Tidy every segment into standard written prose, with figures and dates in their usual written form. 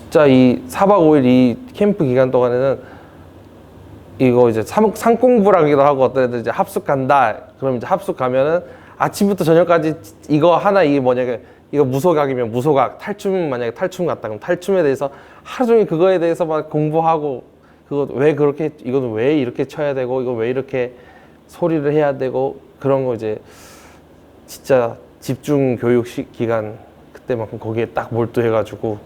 진짜 이 4박 5일 이 캠프 기간 동안에는 이거 이제 상공부라기도 하고 어떤 애들 이제 합숙 간다. 그럼 이제 합숙 가면은 아침부터 저녁까지 이거 하나 이게 뭐냐 이거 무소각이면 무소각, 탈춤 만약에 탈춤 같다 그럼 탈춤에 대해서 하루 종일 그거에 대해서 막 공부하고 그거 왜 그렇게 이거는 왜 이렇게 쳐야 되고 이거 왜 이렇게 소리를 해야 되고 그런 거 이제 진짜 집중 교육 기간 그때만큼 거기에 딱 몰두해가지고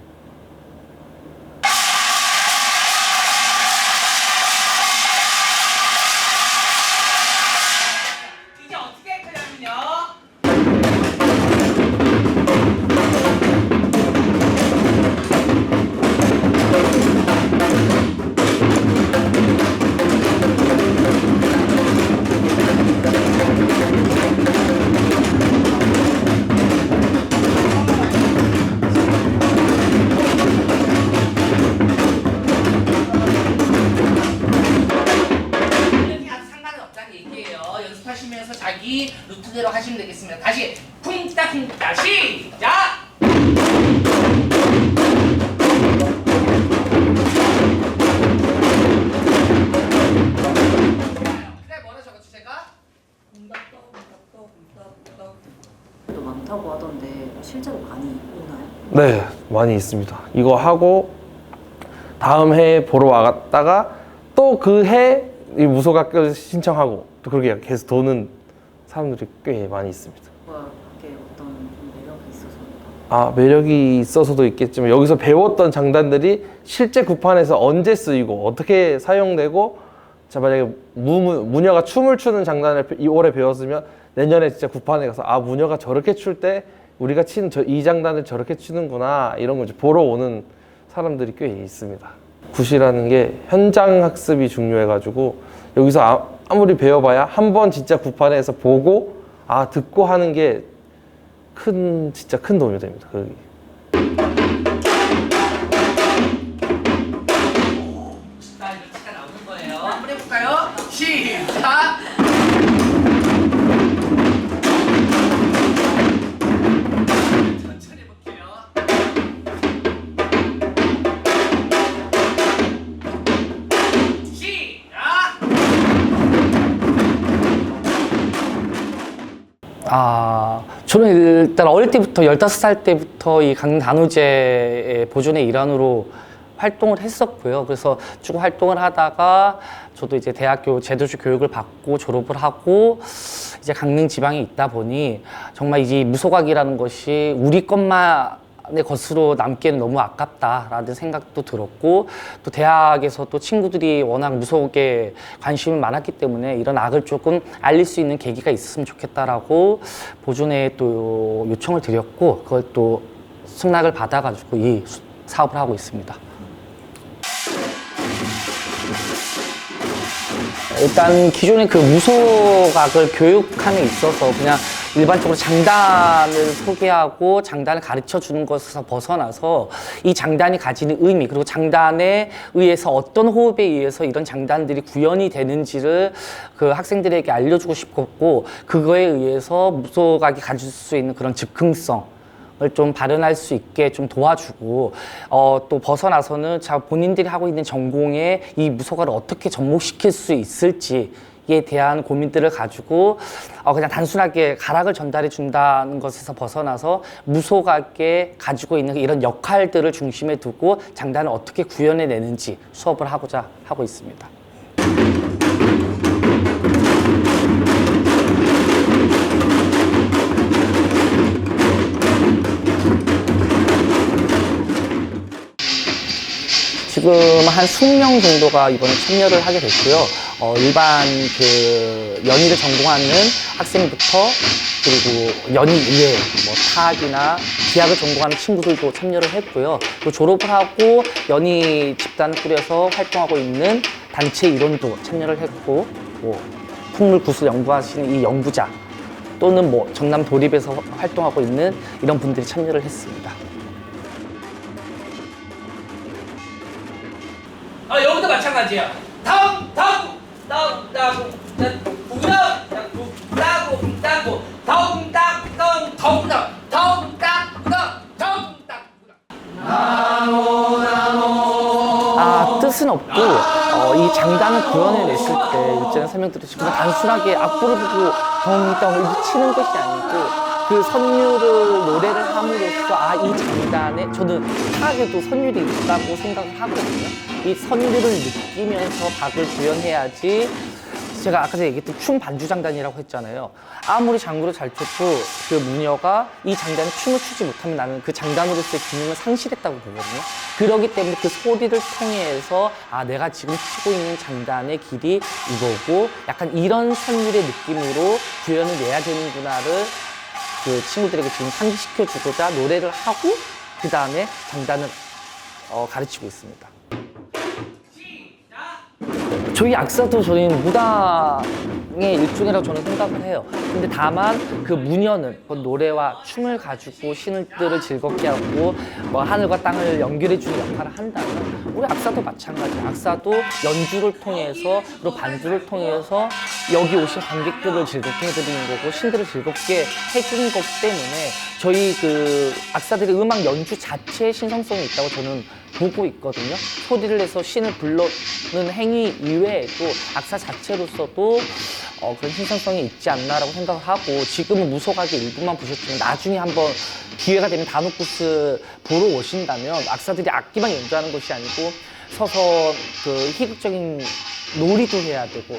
이제 어떻게 할 거냐면요. 연습하시면서 자기 루트대로 하시면 되겠습니다. 다시 쿵따쿵따 시작! 그래 뭐라 적었지 제가? 도 많다고 하던데 실제로 많이 오나요? 네 많이 있습니다. 이거 하고 다음 해 보러 왔다가 또 그 해 이 무소각을 신청하고 또 그렇게 계속 도는 사람들이 꽤 많이 있습니다. 그게 어떤 매력이 있어서? 아 매력이 있어서도 있겠지만 여기서 배웠던 장단들이 실제 구판에서 언제 쓰이고 어떻게 사용되고 자 만약에 무녀가 춤을 추는 장단을 올해 배웠으면 내년에 진짜 구판에 가서 아 무녀가 저렇게 출 때 우리가 치는 이 장단을 저렇게 추는구나 이런 걸 이제 보러 오는 사람들이 꽤 있습니다. 굿이라는 게 현장 학습이 중요해가지고 여기서 아무리 배워봐야 한 번 진짜 구판에서 보고 아 듣고 하는 게 진짜 큰 도움이 됩니다. 자 이치가 나오는 거예요. 한번 해볼까요? 시작! 천천히 해볼게요. 시작! 저는 일단 어릴 때부터 15살 때부터 이 강릉 단오제의 보존의 일환으로 활동을 했었고요. 그래서 쭉 활동을 하다가 저도 이제 대학교 제도주 교육을 받고 졸업을 하고 이제 강릉 지방에 있다 보니 정말 이 무소각이라는 것이 우리 것만의 것으로 남기에는 너무 아깝다라는 생각도 들었고 또 대학에서 또 친구들이 워낙 무속에 관심이 많았기 때문에 이런 악을 조금 알릴 수 있는 계기가 있었으면 좋겠다라고 보존에 또 요청을 드렸고 그걸 또 승낙을 받아가지고 이 사업을 하고 있습니다. 일단 기존의 그 무소각을 교육함에 있어서 그냥 일반적으로 장단을 소개하고 장단을 가르쳐 주는 것에서 벗어나서 이 장단이 가지는 의미 그리고 장단에 의해서 어떤 호흡에 의해서 이런 장단들이 구현이 되는지를 그 학생들에게 알려주고 싶었고 그거에 의해서 무소각이 가질 수 있는 그런 즉흥성 좀 발현할 수 있게 좀 도와주고 또 벗어나서는 자 본인들이 하고 있는 전공에 이 무소각을 어떻게 접목시킬 수 있을지에 대한 고민들을 가지고 그냥 단순하게 가락을 전달해 준다는 것에서 벗어나서 무소각에 가지고 있는 이런 역할들을 중심에 두고 장단을 어떻게 구현해 내는지 수업을 하고자 하고 있습니다. 지금 한 20명 정도가 이번에 참여를 하게 됐고요. 일반 그 연희를 전공하는 학생부터 그리고 연희 이외 뭐 타악이나 기악을 전공하는 친구들도 참여를 했고요. 또 졸업을 하고 연희 집단을 꾸려서 활동하고 있는 단체 일원도 참여를 했고 뭐 풍물 구슬 연구하시는 이 연구자 또는 뭐 전남 도립에서 활동하고 있는 이런 분들이 참여를 했습니다. 여기도 마찬가지예요. 다음, 따고, 나오나 뜻은 없고 이 장단을 구현해냈을 때 일전에 설명드렸지만 그냥 단순하게 앞으로 보고 덩덩 이렇게 치는 것이 아니고 그 선율을 노래를 함으로써 이 장단에 저는 차악에도 선율이 있다고 생각을 하거든요. 이 선율을 느끼면서 박을 구현해야지 제가 아까 전에 얘기했던 춤 반주 장단이라고 했잖아요. 아무리 장구를 잘 춰도 그 무녀가 이 장단에 춤을 추지 못하면 나는 그 장단으로서의 기능을 상실했다고 보거든요. 그렇기 때문에 그 소리를 통해서 내가 지금 치고 있는 장단의 길이 이거고 약간 이런 선율의 느낌으로 구현을 내야 되는구나를 그 친구들에게 지금 상기시켜주고자 노래를 하고 그 다음에 장단을 가르치고 있습니다. 저희 악사도 저희는 무당의 일종이라고 저는 생각을 해요. 근데 다만 그 무녀는 노래와 춤을 가지고 신들을 즐겁게 하고 하늘과 땅을 연결해주는 역할을 한다면 우리 악사도 마찬가지예요. 악사도 연주를 통해서 그리고 반주를 통해서 여기 오신 관객들을 즐겁게 해드리는 거고 신들을 즐겁게 해주는 거기 때문에 저희 그 악사들의 음악 연주 자체에 신성성이 있다고 저는 보고 있거든요. 소리를 내서 신을 불러는 행위 이외에도 악사 자체로서도 그런 신성성이 있지 않나라고 생각을 하고 지금은 무속악의 일부만 보셨지만 나중에 한번 기회가 되면 다누쿠스 보러 오신다면 악사들이 악기만 연주하는 것이 아니고 서서 그 희극적인 놀이도 해야 되고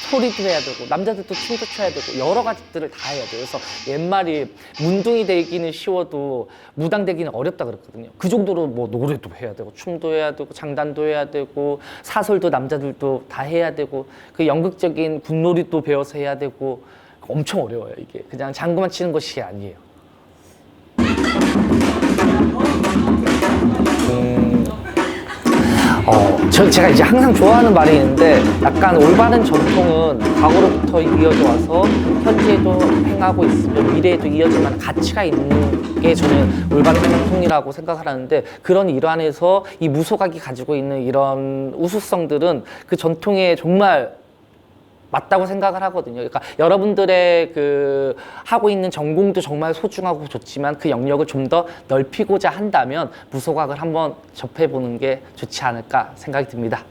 소리도 해야 되고 남자들도 춤도 춰야 되고 여러 가지들을 다 해야 돼요. 그래서 옛말이 문둥이 되기는 쉬워도 무당 되기는 어렵다 그랬거든요. 그 정도로 뭐 노래도 해야 되고 춤도 해야 되고 장단도 해야 되고 사설도 남자들도 다 해야 되고 그 연극적인 군놀이도 배워서 해야 되고 엄청 어려워요. 이게 그냥 장구만 치는 것이 아니에요. 제가 이제 항상 좋아하는 말이 있는데 약간 올바른 전통은 과거로부터 이어져 와서 현재도 행하고 있으며 미래에도 이어질 만한 가치가 있는 게 저는 올바른 전통이라고 생각을 하는데 그런 일환에서 이 무속악이 가지고 있는 이런 우수성들은 그 전통에 정말 맞다고 생각을 하거든요. 그러니까 여러분들의 그 하고 있는 전공도 정말 소중하고 좋지만 그 영역을 좀 더 넓히고자 한다면 무속악을 한번 접해보는 게 좋지 않을까 생각이 듭니다.